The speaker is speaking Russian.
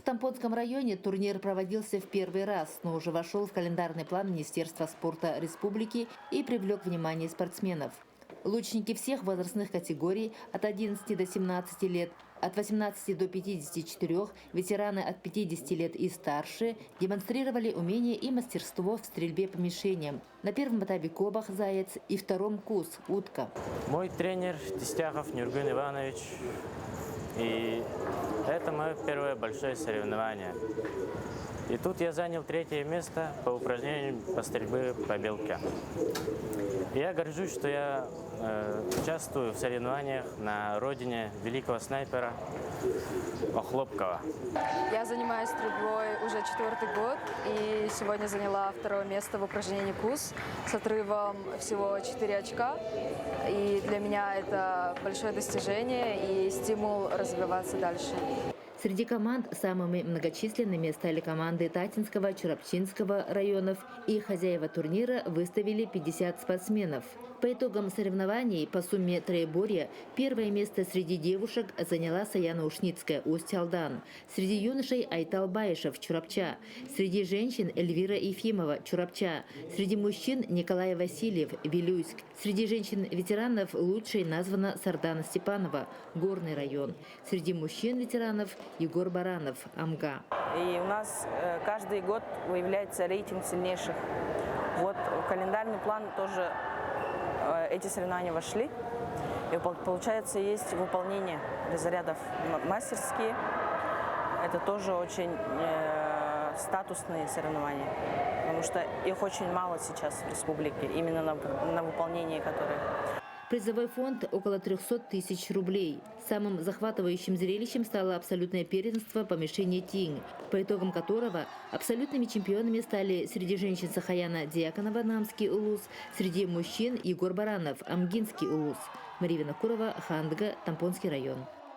Тампонском районе турнир проводился в первый раз, но уже вошел в календарный план Министерства спорта республики и привлек внимание спортсменов. Лучники всех возрастных категорий от 11 до 17 лет, от 18 до 54, ветераны от 50 лет и старше демонстрировали умение и мастерство в стрельбе по мишеням. На первом этапе Кобах Заяц и втором Кус утка. Мой тренер Тистяхов Нюргун Иванович. И это мое первое большое соревнование. И тут я занял 3-е место по упражнениям по стрельбе по белке. И я горжусь, что я участвую в соревнованиях на родине великого снайпера Охлопкова. Я занимаюсь стрельбой уже 4-й год и сегодня заняла 2-е место в упражнении КУС с отрывом всего 4 очка. И для меня это большое достижение и стимул развиваться дальше. Среди команд самыми многочисленными стали команды Татинского, Чурапчинского районов, и хозяева турнира выставили 50 спортсменов. По итогам соревнований по сумме троеборья первое место среди девушек заняла Саяна Ушницкая, Усть-Алдан. Среди юношей Айтал Баишев, Чурапча. Среди женщин Эльвира Ефимова, Чурапча. Среди мужчин Николай Васильев, Вилюйск. Среди женщин-ветеранов лучшей названа Сардана Степанова, Горный район. Среди мужчин-ветеранов Егор Баранов, Амга. И у нас каждый год выявляется рейтинг сильнейших. Вот в календарный план тоже эти соревнования вошли. И получается, есть выполнение разрядов мастерские. Это тоже очень статусные соревнования, потому что их очень мало сейчас в республике, именно на выполнение которых. Призовой фонд около 300 тысяч рублей. Самым захватывающим зрелищем стало абсолютное первенство по мишени Тинь, по итогам которого абсолютными чемпионами стали среди женщин Сахаяна Дьяконова, Намский улус, среди мужчин Егор Баранов, Амгинский улус. Мария Винокурова, Хандга, Тампонский район.